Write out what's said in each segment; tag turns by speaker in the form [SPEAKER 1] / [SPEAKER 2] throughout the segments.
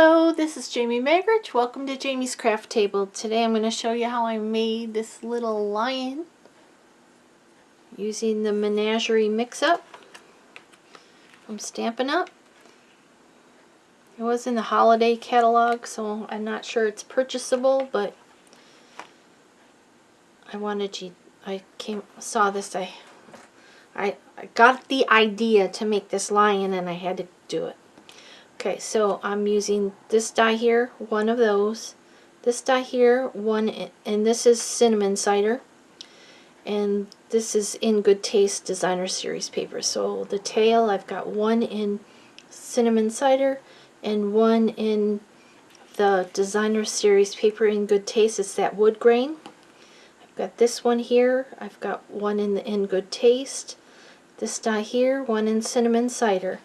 [SPEAKER 1] Hello, this is Jamie Menagerie. Welcome to Jamie's Craft Table. Today I'm going to show you how I made this little lion using the Menagerie mix-up from Stampin'Up. It was in the holiday catalog, so I'm not sure it's purchasable, but I wanted to, saw this, I got the idea to make this lion and I had to do it. Okay, so I'm using this die here, one of those, this die here, one, and this is cinnamon cider, and this is In Good Taste Designer Series paper. So the tail, I've got one in cinnamon cider and one in the Designer Series paper In Good Taste. It's that wood grain. I've got this one here, I've got one in the In Good Taste, this die here, one in cinnamon cider.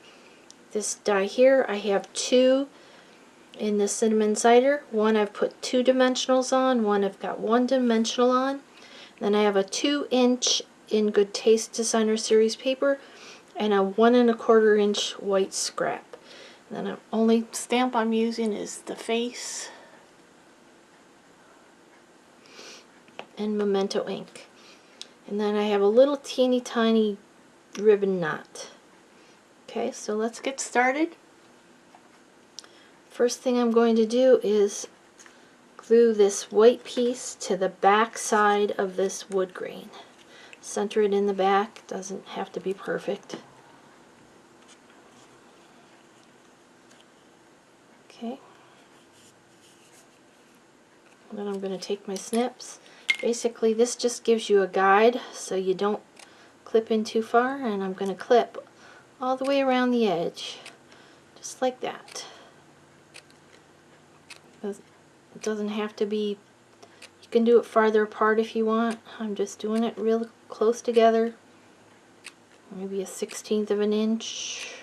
[SPEAKER 1] This die here, I have two in the cinnamon cider. One I've put 2 dimensionals on, one I've got 1 dimensional on. Then I have a 2-inch In Good Taste Designer Series paper and a 1 1/4 inch white scrap. And then the only stamp I'm using is the face and Memento ink. And then I have a little teeny tiny ribbon knot. Okay, so let's get started. First thing I'm going to do is glue this white piece to the back side of this wood grain. Center it in the back, doesn't have to be perfect. Okay. And then I'm going to take my snips. Basically this just gives you a guide so you don't clip in too far, and I'm going to clip all the way around the edge, just like that. It doesn't have to be, you can do it farther apart if you want. I'm just doing it real close together, maybe a 1/16 of an inch.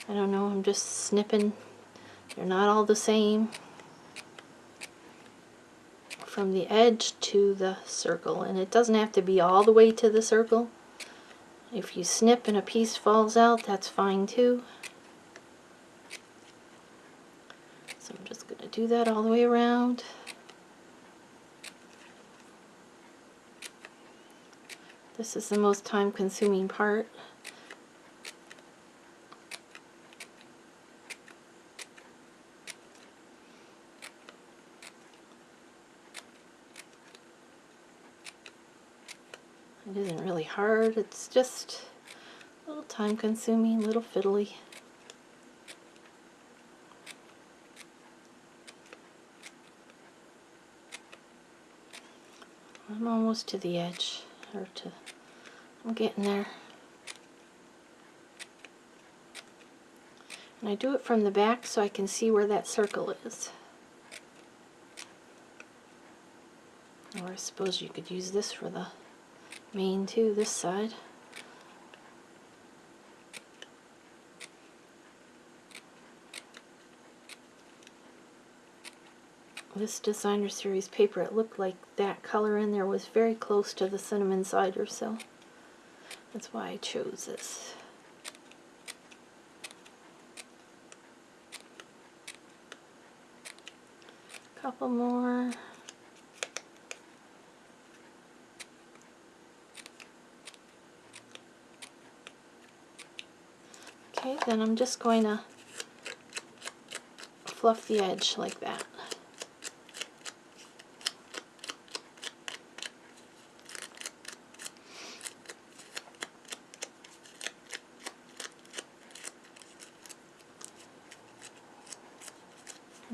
[SPEAKER 1] I don't know, I'm just snipping. They're not all the same. From the edge to the circle, and it doesn't have to be all the way to the circle. If you snip and a piece falls out, that's fine too. So I'm just going to do that all the way around. This is the most time-consuming part. It isn't really hard, it's just a little time-consuming, a little fiddly. I'm almost to the edge, I'm getting there. And I do it from the back so I can see where that circle is. Or I suppose you could use this for the mane too, this side. This Designer Series paper, it looked like that color in there was very close to the cinnamon cider, so that's why I chose this. Couple more. Okay, then I'm just going to fluff the edge like that.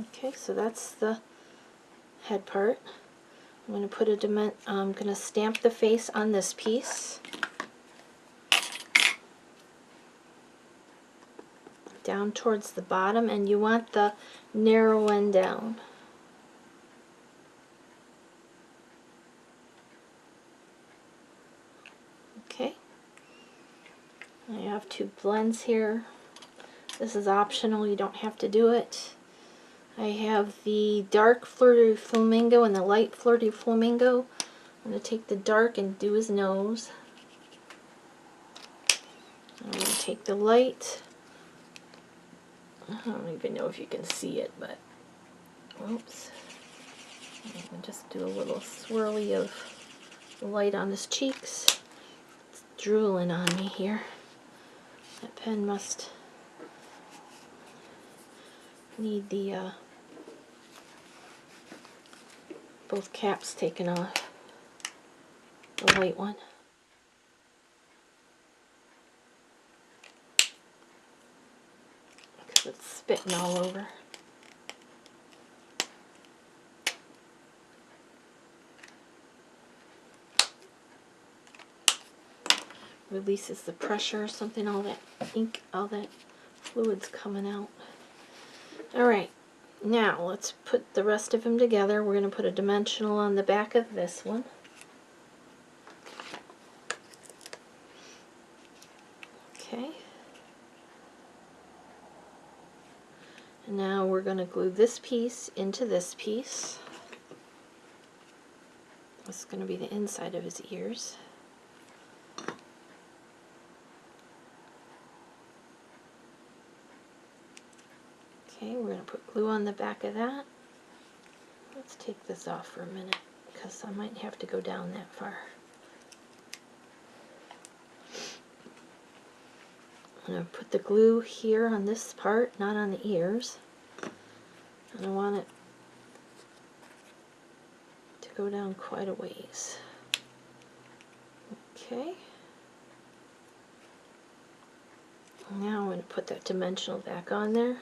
[SPEAKER 1] Okay, so that's the head part. I'm going to put I'm going to stamp the face on this piece. Down towards the bottom, and you want the narrow end down. Okay. I have 2 blends here. This is optional, you don't have to do it. I have the dark Flirty Flamingo and the light Flirty Flamingo. I'm going to take the dark and do his nose. I'm going to take the light I don't even know if you can see it, but oops. I can just do a little swirly of light on his cheeks. It's drooling on me here. That pen must need the both caps taken off. The white one. Because it's spitting all over. Releases the pressure or something, all that ink, all that fluid's coming out. Alright, now let's put the rest of them together. We're going to put a dimensional on the back of this one. Okay. And now we're going to glue this piece into this piece. This is going to be the inside of his ears. Okay, we're going to put glue on the back of that. Let's take this off for a minute because I might have to go down that far. I'm going to put the glue here on this part, not on the ears. And I want it to go down quite a ways. Okay. Now I'm going to put that dimensional back on there.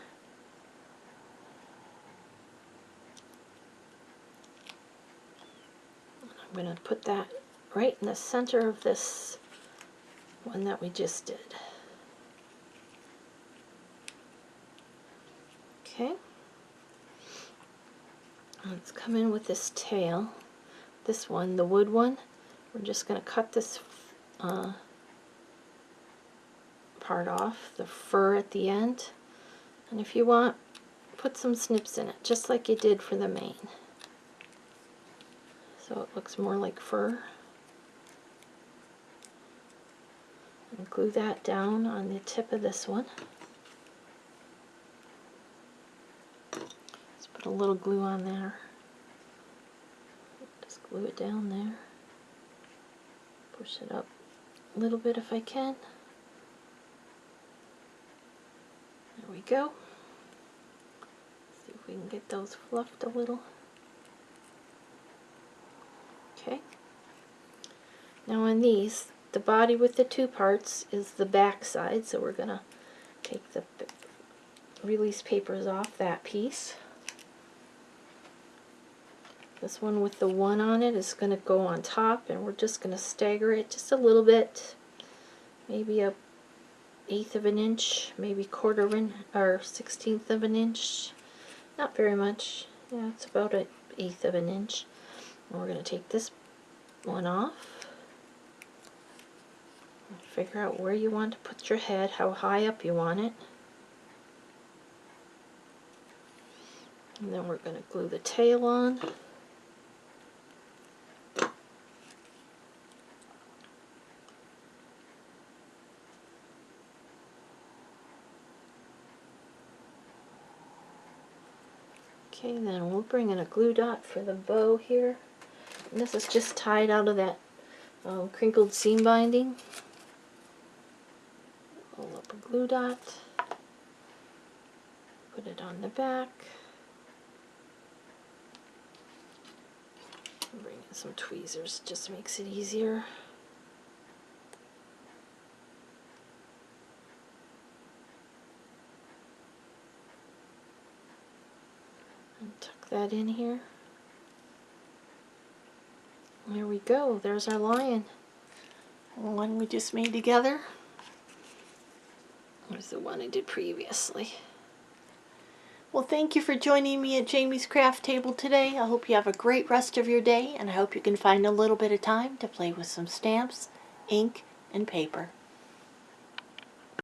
[SPEAKER 1] I'm going to put that right in the center of this one that we just did. Okay. Let's come in with this tail. This one, the wood one. We're just going to cut this part off, the fur at the end. And if you want, put some snips in it, just like you did for the mane. So it looks more like fur. And glue that down on the tip of this one. Let's put a little glue on there. Just glue it down there. Push it up a little bit if I can. There we go. See if we can get those fluffed a little. Okay. Now on these, the body with the two parts is the back side, so we're going to take the release papers off that piece. This one with the one on it is going to go on top, and we're just going to stagger it just a little bit, maybe a 1/8 of an inch, maybe 1/4 inch or 1/16 of an inch. Not very much. Yeah, it's about an 1/8 of an inch. And we're going to take this one off. And figure out where you want to put your head, how high up you want it. And then we're going to glue the tail on. Okay, then we'll bring in a glue dot for the bow here. And this is just tied out of that crinkled seam binding. Pull up a glue dot. Put it on the back. Bring in some tweezers, just makes it easier. And tuck that in here. There we go, there's our lion. And the one we just made together. There's the one I did previously. Well, thank you for joining me at Jamie's Craft Table today. I hope you have a great rest of your day, and I hope you can find a little bit of time to play with some stamps, ink, and paper.